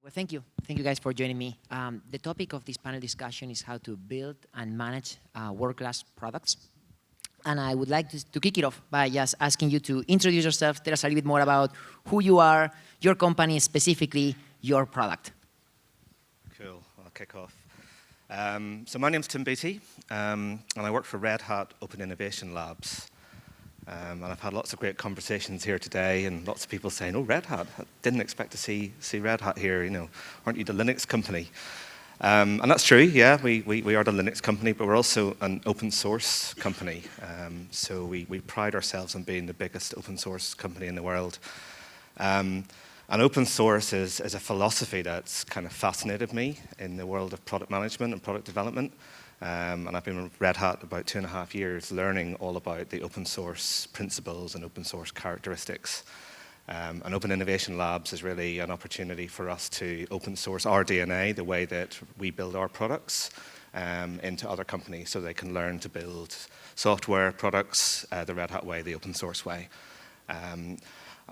Well, thank you. Thank you guys for joining me. The topic of this panel discussion is how to build and manage world-class products. And I would like to kick it off by just asking you to introduce yourself, tell us a little bit more about who you are, your company, specifically your product. Cool, I'll kick off. So my name's Tim Beattie, and I work for Red Hat Open Innovation Labs. And I've had lots of great conversations here today, and lots of people saying, "Oh, Red Hat! I didn't expect to see Red Hat here. You know, aren't you the Linux company?" And that's true. Yeah, we are the Linux company, but we're also an open source company. So we pride ourselves on being the biggest open source company in the world. And open source is a philosophy that's kind of fascinated me in the world of product management and product development. And I've been with Red Hat about 2.5 years learning all about the open source principles and open source characteristics. And Open Innovation Labs is really an opportunity for us to open source our DNA, the way that we build our products, into other companies so they can learn to build software products the Red Hat way, the open source way.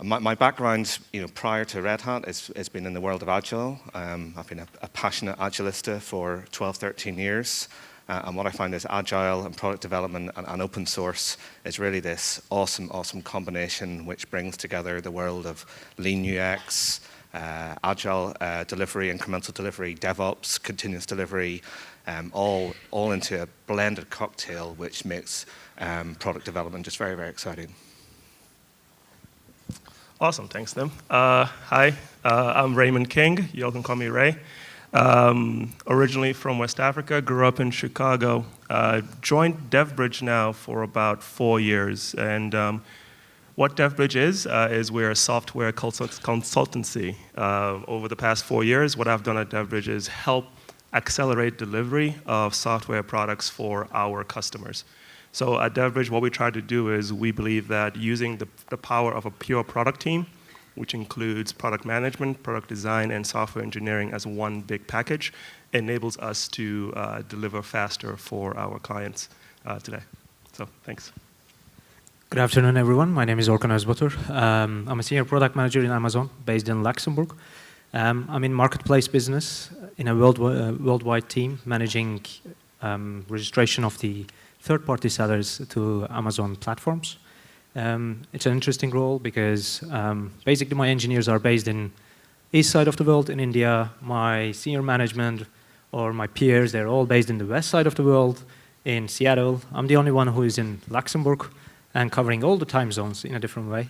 My background, prior to Red Hat has been in the world of Agile. I've been a passionate Agilista for 12, 13 years. And what I find is Agile and product development and open source is really this awesome combination which brings together the world of lean UX, Agile delivery, incremental delivery, DevOps, continuous delivery, all into a blended cocktail which makes product development just very, very exciting. Awesome, thanks, Tim. Hi, I'm Raymond King. You all can call me Ray. Originally from West Africa, grew up in Chicago. Joined Devbridge now for about 4 years. And what Devbridge is we're a software consultancy. Over the past 4 years, what I've done at Devbridge is help accelerate delivery of software products for our customers. So at Devbridge, what we try to do is we believe that using the power of a pure product team, which includes product management, product design, and software engineering as one big package, enables us to deliver faster for our clients today. So thanks. Good afternoon, everyone. My name is Orkan Özbatur. I'm a senior product manager in Amazon, based in Luxembourg. I'm in marketplace business in a worldwide team, managing registration of the third-party sellers to Amazon platforms. It's an interesting role because basically my engineers are based in east side of the world in India. My senior management or my peers, they're all based in the west side of the world in Seattle. I'm the only one who is in Luxembourg and covering all the time zones in a different way.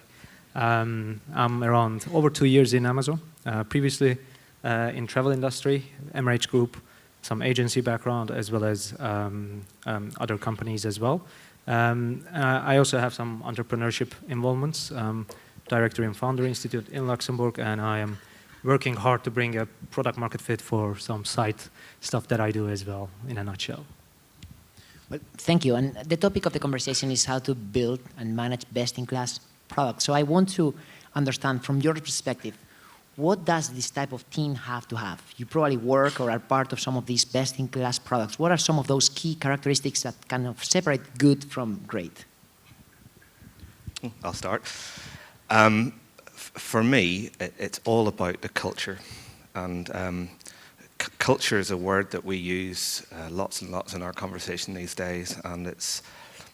I'm around over 2 years in Amazon. Previously in travel industry, MRH Group, some agency background as well as other companies as well. I also have some entrepreneurship involvements, Director and Founder Institute in Luxembourg, and I am working hard to bring a product market fit for some side stuff that I do as well, in a nutshell. Well, thank you. And the topic of the conversation is how to build and manage best-in-class products. So I want to understand from your perspective, what does this type of team have to have? You probably work or are part of some of these best-in-class products. What are some of those key characteristics that kind of separate good from great? I'll start. For me, it's all about the culture. And culture is a word that we use lots and lots in our conversation these days. And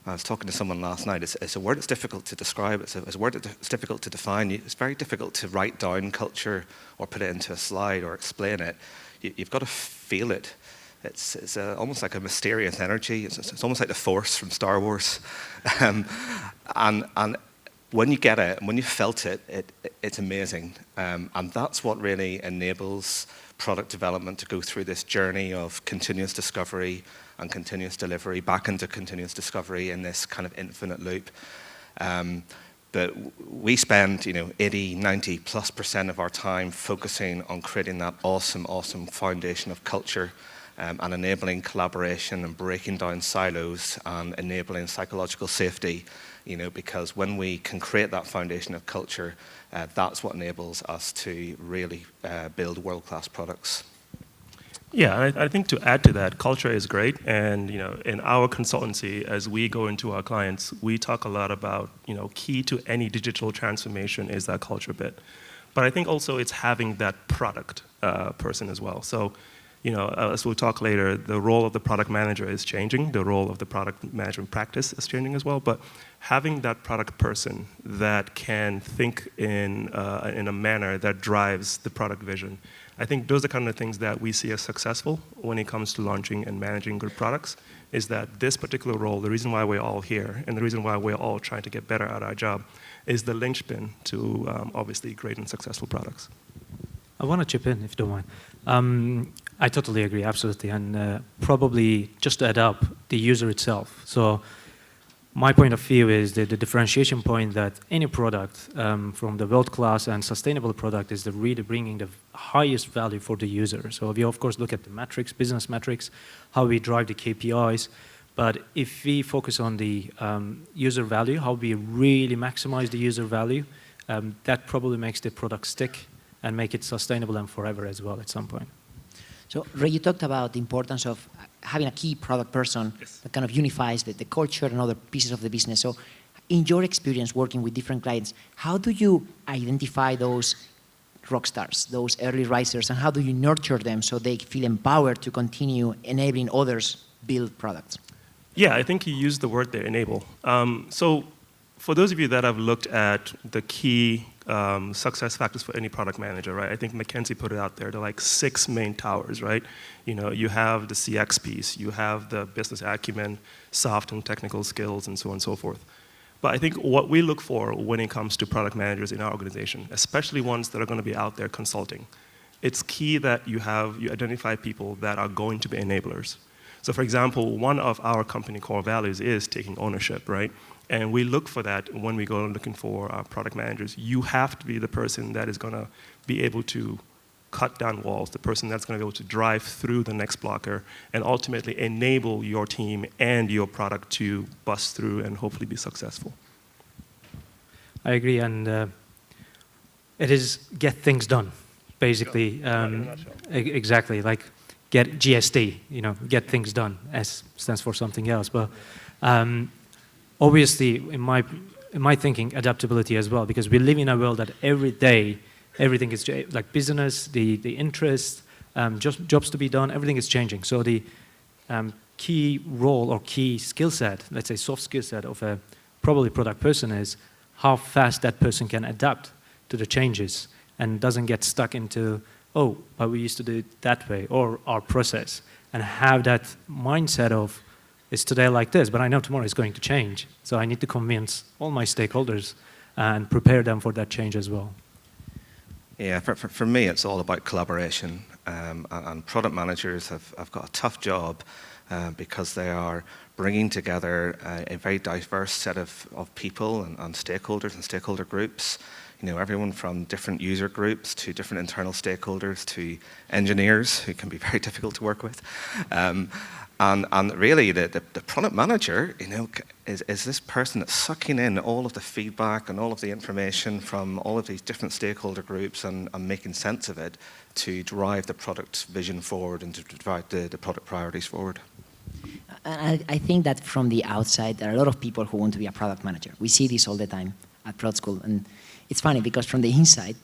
I was talking to someone last night. It's a word that's difficult to describe. It's a word that's difficult to define. It's very difficult to write down culture or put it into a slide or explain it. You've got to feel it. It's almost like a mysterious energy. It's almost like the Force from Star Wars. And when you get it, and when you felt it, it's amazing. And that's what really enables product development to go through this journey of continuous discovery and continuous delivery back into continuous discovery in this kind of infinite loop. But we spend, 80, 90+% of our time focusing on creating that awesome foundation of culture and enabling collaboration and breaking down silos and enabling psychological safety, because when we can create that foundation of culture, that's what enables us to really build world-class products. Yeah, I think to add to that, culture is great, and in our consultancy, as we go into our clients, we talk a lot about key to any digital transformation is that culture bit. But I think also it's having that product person as well. So, as we'll talk later, the role of the product manager is changing. The role of the product management practice is changing as well. But having that product person that can think in a manner that drives the product vision, I think those are kind of things that we see as successful when it comes to launching and managing good products, is that this particular role, the reason why we're all here and the reason why we're all trying to get better at our job, is the linchpin to obviously great and successful products. I want to chip in, if you don't mind. I totally agree, absolutely. And probably just to add up, the user itself. So my point of view is that the differentiation point that any product from the world-class and sustainable product is really bringing the highest value for the user. So we, of course, look at the metrics, business metrics, how we drive the KPIs. But if we focus on the user value, how we really maximize the user value, that probably makes the product stick and make it sustainable and forever as well at some point. So, Ray, you talked about the importance of having a key product person that kind of unifies the culture and other pieces of the business. So, in your experience working with different clients, how do you identify those rock stars, those early risers, and how do you nurture them so they feel empowered to continue enabling others build products? Yeah, I think you used the word there, enable. So for those of you that have looked at the key success factors for any product manager, right? I think McKinsey put it out there. They're like 6 main towers, right? You have the CX piece, you have the business acumen, soft and technical skills, and so on and so forth. But I think what we look for when it comes to product managers in our organization, especially ones that are going to be out there consulting, it's key that you identify people that are going to be enablers. So for example, one of our company core values is taking ownership, right? And we look for that when we go looking for our product managers. You have to be the person that is going to be able to cut down walls, the person that's going to be able to drive through the next blocker and ultimately enable your team and your product to bust through and hopefully be successful. I agree, and it is get things done, basically. Exactly, like get GSD, get things done. S stands for something else, but obviously, in my thinking, adaptability as well, because we live in a world that every day, everything is like business, the interest, jobs to be done, everything is changing. So the key role or key skill set, let's say soft skill set of a probably product person is how fast that person can adapt to the changes and doesn't get stuck into, oh, but we used to do it that way, or our process, and have that mindset of, it's today like this, but I know tomorrow is going to change. So I need to convince all my stakeholders and prepare them for that change as well. Yeah, for me, it's all about collaboration. And product managers have got a tough job because they are bringing together a very diverse set of people and stakeholders and stakeholder groups. Everyone from different user groups to different internal stakeholders to engineers who can be very difficult to work with. And really, the product manager, is this person that's sucking in all of the feedback and all of the information from all of these different stakeholder groups and making sense of it to drive the product vision forward and to drive the product priorities forward. I think that from the outside, there are a lot of people who want to be a product manager. We see this all the time at Prod School. And it's funny because from the inside,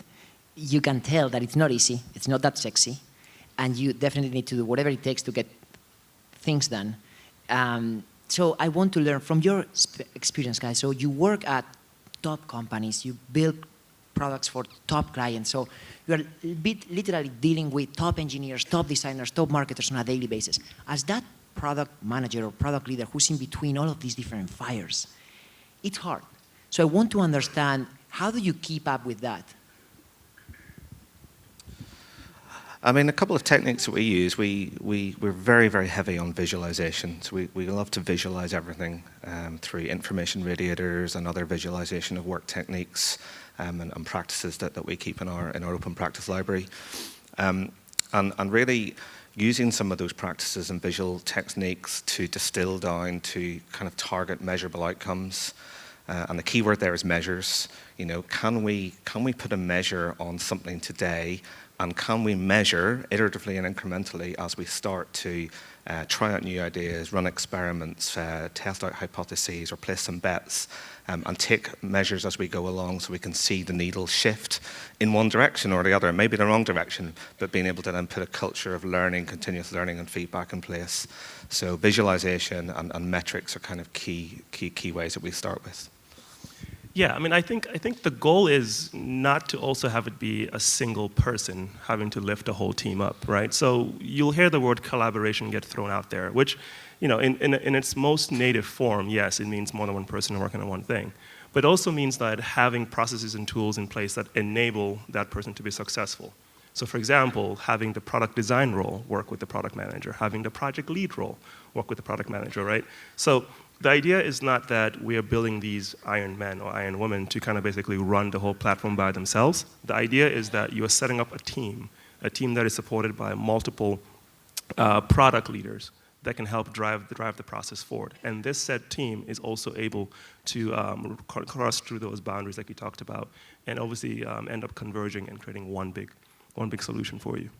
you can tell that it's not easy, it's not that sexy, and you definitely need to do whatever it takes to get things done. So I want to learn from your experience, guys. So you work at top companies, you build products for top clients. So you are literally dealing with top engineers, top designers, top marketers on a daily basis. As that product manager or product leader who's in between all of these different fires, it's hard. So I want to understand, how do you keep up with that? I mean, a couple of techniques that we use, we're very, very heavy on visualization. So we love to visualize everything through information radiators and other visualization of work techniques and practices that we keep in our open practice library. And really using some of those practices and visual techniques to distill down to kind of target measurable outcomes. And the key word there is measures. Can we put a measure on something today And can we measure iteratively and incrementally as we start to try out new ideas, run experiments, test out hypotheses, or place some bets, and take measures as we go along so we can see the needle shift in one direction or the other, maybe the wrong direction, but being able to then put a culture of learning, continuous learning and feedback in place. So visualization and metrics are kind of key ways that we start with. Yeah, I mean, I think the goal is not to also have it be a single person having to lift a whole team up, right? So you'll hear the word collaboration get thrown out there, which, you know, in its most native form, yes, it means more than one person working on one thing. But it also means that having processes and tools in place that enable that person to be successful. So for example, having the product design role work with the product manager, having the project lead role work with the product manager, right? So the idea is not that we are building these iron men or iron women to kind of basically run the whole platform by themselves. The idea is that you are setting up a team that is supported by multiple product leaders that can help drive the process forward. And this said team is also able to cross through those boundaries like you talked about, and obviously end up converging and creating one big solution for you.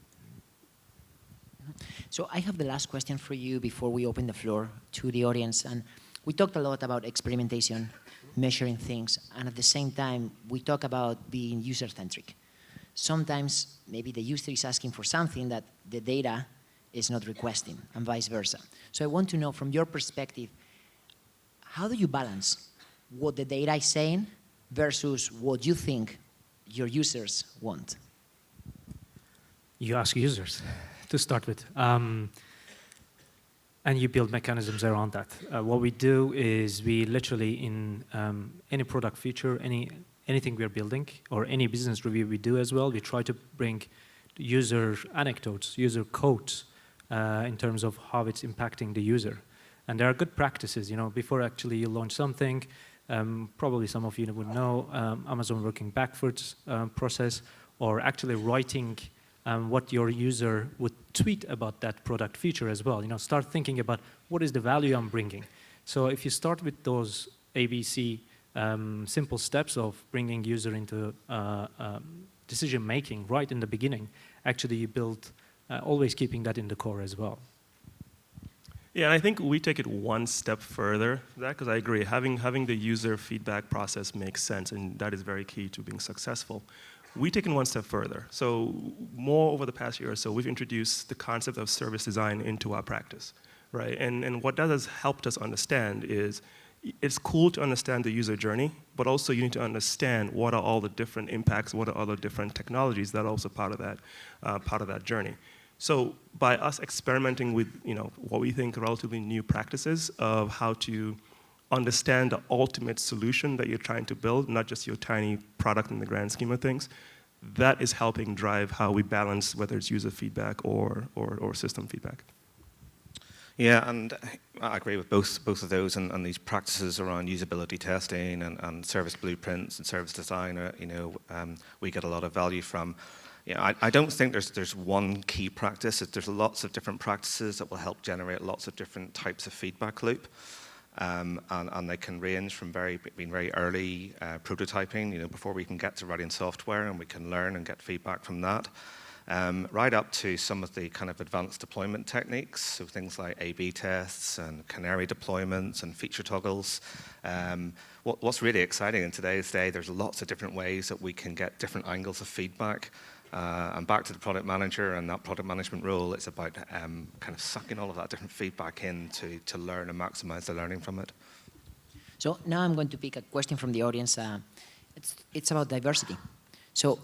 So I have the last question for you before we open the floor to the audience. And we talked a lot about experimentation, measuring things, and at the same time, we talk about being user-centric. Sometimes maybe the user is asking for something that the data is not requesting, and vice versa. So I want to know from your perspective, how do you balance what the data is saying versus what you think your users want? You ask users to start with. And you build mechanisms around that. What we do is we literally, in any product feature, anything we are building, or any business review we do as well, we try to bring user anecdotes, user quotes, in terms of how it's impacting the user. And there are good practices, you know, before actually you launch something, probably some of you would know Amazon working backwards process, or actually writing what your user would tweet about that product feature as well. You know, start thinking about what is the value I'm bringing. So if you start with those ABC simple steps of bringing user into decision making right in the beginning, actually you build always keeping that in the core as well. Yeah, and I think we take it one step further, because I agree, having the user feedback process makes sense, and that is very key to being successful. We take it one step further. So more over the past year or so, we've introduced the concept of service design into our practice, right? And what that has helped us understand is it's cool to understand the user journey, but also you need to understand what are all the different impacts, what are all the different technologies that are also part of that journey. So by us experimenting with, you know, what we think are relatively new practices of how to understand the ultimate solution that you're trying to build, not just your tiny product in the grand scheme of things, that is helping drive how we balance whether it's user feedback or system feedback. Yeah, and I agree with both of those, and these practices around usability testing and service blueprints and service design, we get a lot of value from. Yeah, I don't think there's one key practice. There's lots of different practices that will help generate lots of different types of feedback loop. And they can range from being very early prototyping, you know, before we can get to writing software and we can learn and get feedback from that, right up to some of the kind of advanced deployment techniques, so things like A/B tests and canary deployments and feature toggles. What's really exciting in today's day, there's lots of different ways that we can get different angles of feedback. And back to the product manager and that product management role, it's about kind of sucking all of that different feedback in to learn and maximize the learning from it. So now I'm going to pick a question from the audience. It's about diversity. So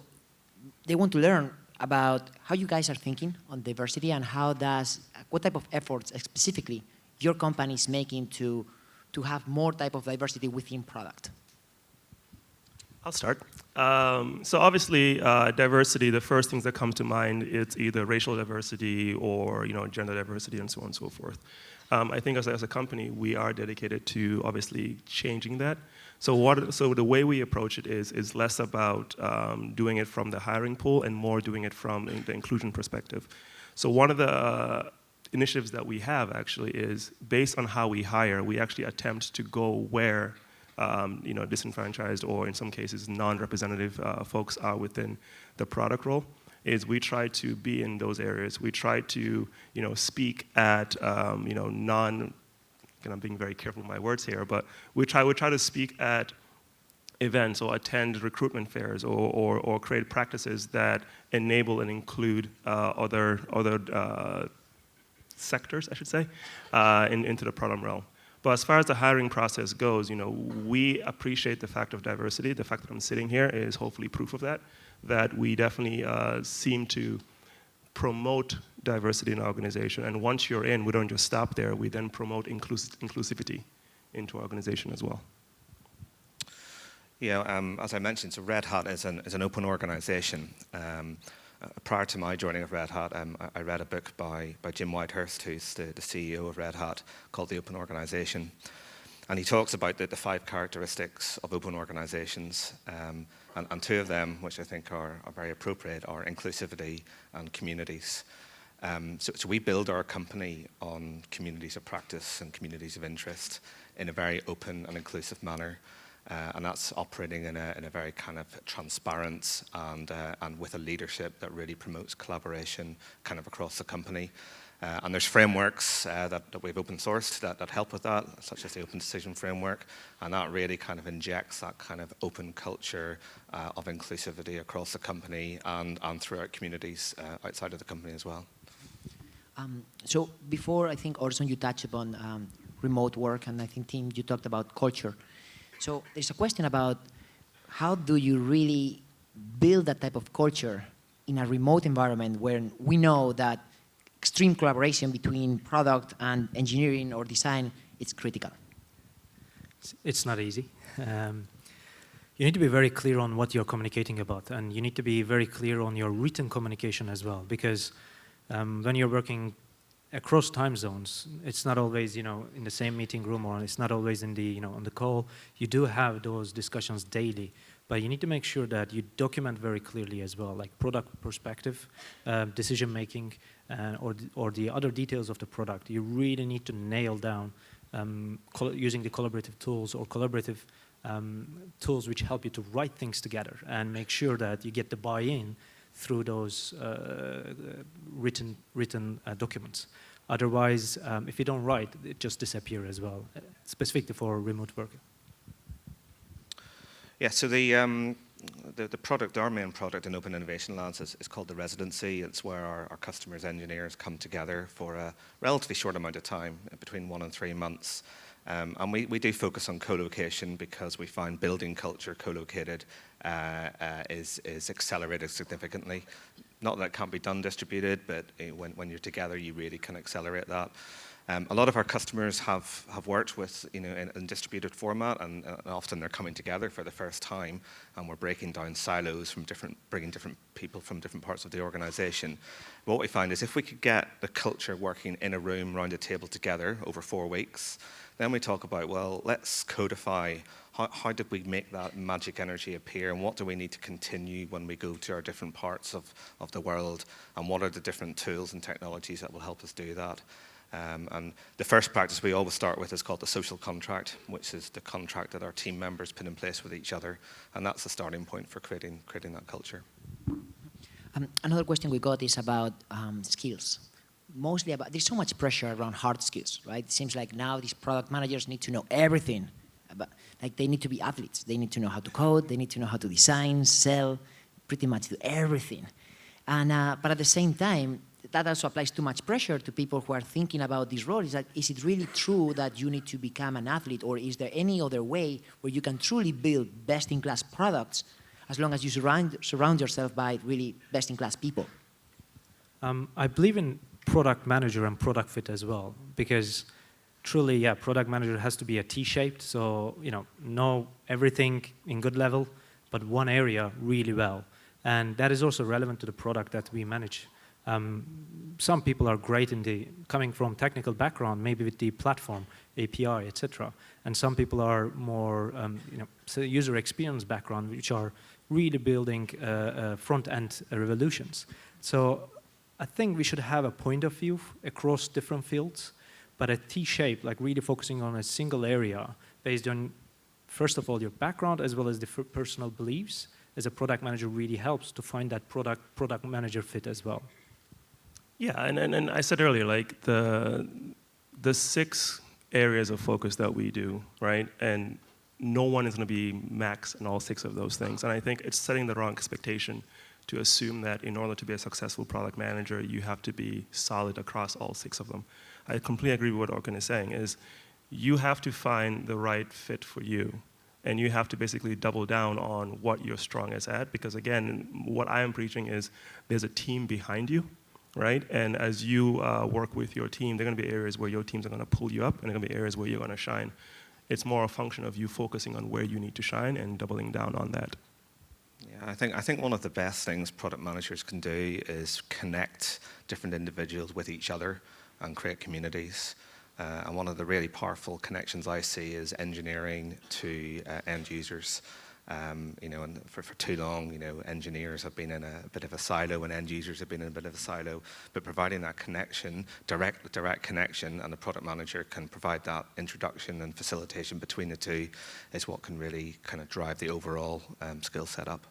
they want to learn about how you guys are thinking on diversity and what type of efforts specifically your company is making to have more type of diversity within product. I'll start. So obviously, diversity, the first things that come to mind, it's either racial diversity or gender diversity and so on and so forth. I think as a company, we are dedicated to obviously changing that. So the way we approach it is less about doing it from the hiring pool and more doing it from the inclusion perspective. So one of the initiatives that we have actually is based on how we hire, we actually attempt to go where disenfranchised or in some cases non-representative folks are within the product role. is we try to be in those areas. We try to, speak at, and I'm being very careful with my words here, but we try to speak at events or attend recruitment fairs or create practices that enable and include other sectors, I should say, into the product realm. But as far as the hiring process goes, we appreciate the fact of diversity. The fact that I'm sitting here is hopefully proof of that we definitely seem to promote diversity in our organization. And once you're in, we don't just stop there. We then promote inclusivity into our organization as well. Yeah, as I mentioned, so Red Hat is an open organization. Prior to my joining of Red Hat, I read a book by Jim Whitehurst, who's the CEO of Red Hat, called The Open Organization. And he talks about the 5 characteristics of open organizations. And 2 of them, which I think are very appropriate, are inclusivity and communities. So we build our company on communities of practice and communities of interest in a very open and inclusive manner. And that's operating in a very kind of transparent and with a leadership that really promotes collaboration kind of across the company. And there's frameworks that we've open sourced that help with that, such as the Open Decision Framework, and that really kind of injects that kind of open culture of inclusivity across the company and throughout communities outside of the company as well. So before, I think, Orson, you touched upon remote work, and I think, Tim, you talked about culture. So there's a question about how do you really build that type of culture in a remote environment where we know that extreme collaboration between product and engineering or design is critical? It's not easy. You need to be very clear on what you're communicating about, and you need to be very clear on your written communication as well, because when you're working across time zones, it's not always, in the same meeting room, or it's not always in the, on the call. You do have those discussions daily, but you need to make sure that you document very clearly as well, like product perspective, decision making, or the other details of the product. You really need to nail down using the collaborative tools or collaborative tools which help you to write things together and make sure that you get the buy-in through those written documents. Otherwise, if you don't write, it just disappears as well, specifically for remote work. Yeah, so the product, our main product in Open Innovation Labs is called the Residency. It's where our customers' engineers come together for a relatively short amount of time, between 1 and 3 months. And we do focus on co-location because we find building culture co-located is accelerated significantly. Not that it can't be done distributed, but when you're together, you really can accelerate that. A lot of our customers have worked with, in distributed format, and often they're coming together for the first time, and we're breaking down silos from bringing different people from different parts of the organization. What we find is if we could get the culture working in a room around a table together over 4 weeks, then we talk about, well, let's codify how did we make that magic energy appear, and what do we need to continue when we go to our different parts of the world, and what are the different tools and technologies that will help us do that. And the first practice we always start with is called the social contract, which is the contract that our team members put in place with each other, and that's the starting point for creating that culture. Another question we got is about skills. Mostly about, there's so much pressure around hard skills, right? It seems like now these product managers need to know everything. Like they need to be athletes. They need to know how to code. They need to know how to design, sell, pretty much do everything. And but at the same time, that also applies too much pressure to people who are thinking about this role. Is it really true that you need to become an athlete, or is there any other way where you can truly build best-in-class products as long as you surround yourself by really best-in-class people? I believe in product manager and product fit as well, because truly, yeah, product manager has to be a T-shaped, so know everything in good level, but one area really well, and that is also relevant to the product that we manage. Some people are great in coming from technical background, maybe with the platform, API, etc. And some people are more, user experience background, which are really building front-end revolutions. So I think we should have a point of view across different fields, but a T-shape, like really focusing on a single area based on, first of all, your background as well as the personal beliefs as a product manager really helps to find that product manager fit as well. Yeah, and I said earlier, like the 6 areas of focus that we do, right? And no one is going to be max in all 6 of those things. And I think it's setting the wrong expectation to assume that in order to be a successful product manager, you have to be solid across all 6 of them. I completely agree with what Orkan is saying, is you have to find the right fit for you. And you have to basically double down on what you're strongest at, because again, what I am preaching is there's a team behind you, right? And as you work with your team, there are going to be areas where your teams are going to pull you up, and there are going to be areas where you're going to shine. It's more a function of you focusing on where you need to shine and doubling down on that. Yeah, I think one of the best things product managers can do is connect different individuals with each other and create communities. And one of the really powerful connections I see is engineering to end users. And for too long, engineers have been in a bit of a silo and end users have been in a bit of a silo. But providing that connection, direct connection, and the product manager can provide that introduction and facilitation between the two is what can really kind of drive the overall skill set up.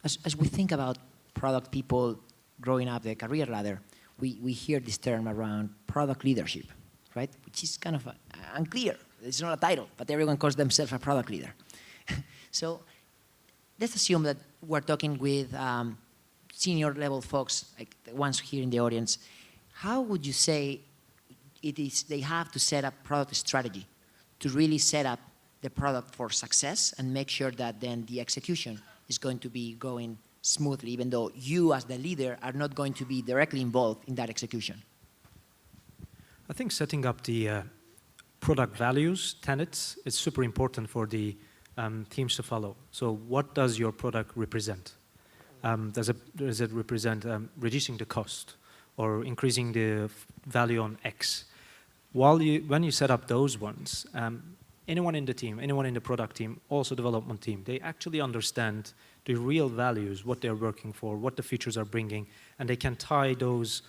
As we think about product people growing up the career ladder, we hear this term around product leadership, right? Which is kind of unclear. It's not a title, but everyone calls themselves a product leader. So let's assume that we're talking with senior level folks, like the ones here in the audience. How would you say it is they have to set up product strategy to really set up the product for success and make sure that then the execution is going to be going smoothly, even though you as the leader are not going to be directly involved in that execution? I think setting up the product values, tenets, is super important for the teams to follow. So what does your product represent? Does it represent reducing the cost or increasing the value on X? When you set up those ones, anyone in the team, anyone in the product team, also development team, they actually understand the real values, what they're working for, what the features are bringing, and they can tie those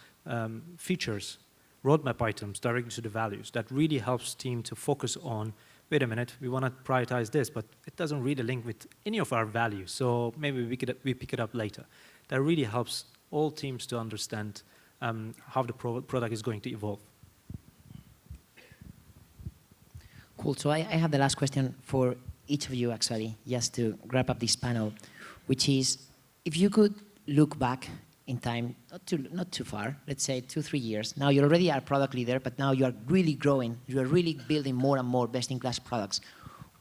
features, roadmap items, directly to the values. That really helps team to focus on, wait a minute, we want to prioritize this, but it doesn't really link with any of our values, so maybe we pick it up later. That really helps all teams to understand how the product is going to evolve. Cool. So I have the last question for each of you, actually, just to wrap up this panel, which is, if you could look back in time, not too far, let's say 2-3 years. Now you're already a product leader, but now you are really growing. You are really building more and more best-in-class products.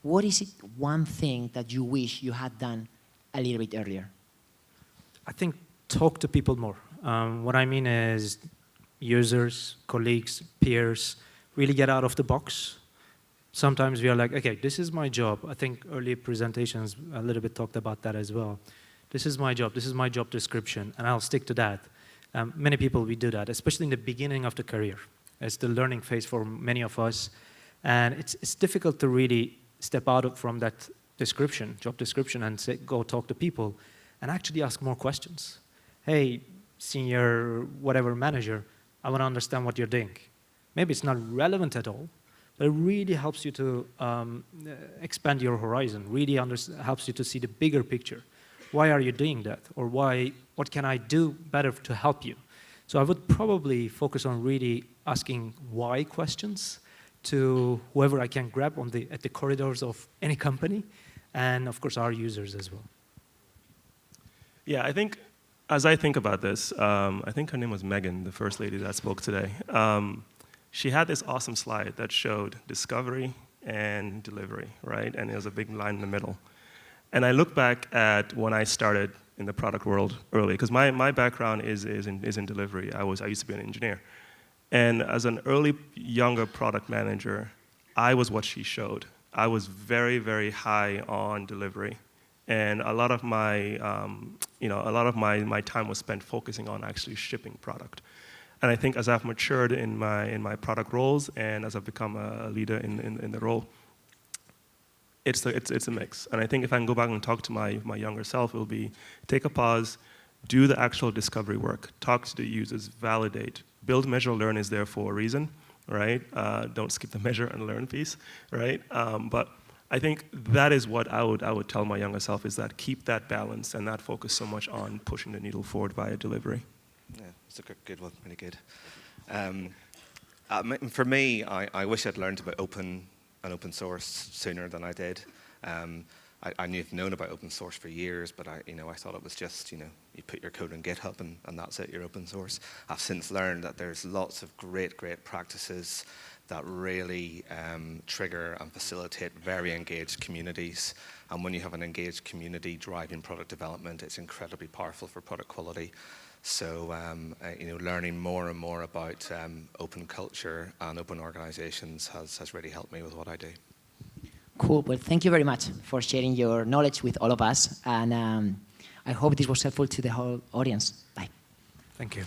What is it one thing that you wish you had done a little bit earlier? I think talk to people more. What I mean is users, colleagues, peers, really get out of the box. Sometimes we are like, okay, this is my job. I think earlier presentations a little bit talked about that as well. This is my job description, and I'll stick to that. Many people, we do that, especially in the beginning of the career. It's the learning phase for many of us, and it's difficult to really step out from that job description, and go talk to people, and actually ask more questions. Hey, senior whatever manager, I want to understand what you're doing. Maybe it's not relevant at all, but it really helps you to expand your horizon, really helps you to see the bigger picture. Why are you doing that? Or what can I do better to help you? So I would probably focus on really asking why questions to whoever I can grab at the corridors of any company, and of course our users as well. Yeah, I think, as I think about this, I think her name was Megan, the first lady that spoke today. She had this awesome slide that showed discovery and delivery, right? And there's a big line in the middle. And I look back at when I started in the product world early, because my background is in delivery. I used to be an engineer. And as an early, younger product manager, I was what she showed. I was very, very high on delivery. And a lot of my time was spent focusing on actually shipping product. And I think as I've matured in my product roles and as I've become a leader in the role, it's a mix. And I think if I can go back and talk to my younger self, it will be take a pause, do the actual discovery work, talk to the users, validate, build, measure, learn is there for a reason, right? Don't skip the measure and learn piece, right? But I think that is what I would tell my younger self, is that keep that balance and not focus so much on pushing the needle forward via delivery. Yeah, it's a good one, really good. For me, I wish I'd learned about open source sooner than I did. I knew I've known about open source for years, but I thought it was just, you put your code on GitHub and that's it, you're open source. I've since learned that there's lots of great practices that really trigger and facilitate very engaged communities. And when you have an engaged community driving product development, it's incredibly powerful for product quality. So, learning more and more about open culture and open organizations has really helped me with what I do. Cool. Well, thank you very much for sharing your knowledge with all of us. And I hope this was helpful to the whole audience. Bye. Thank you.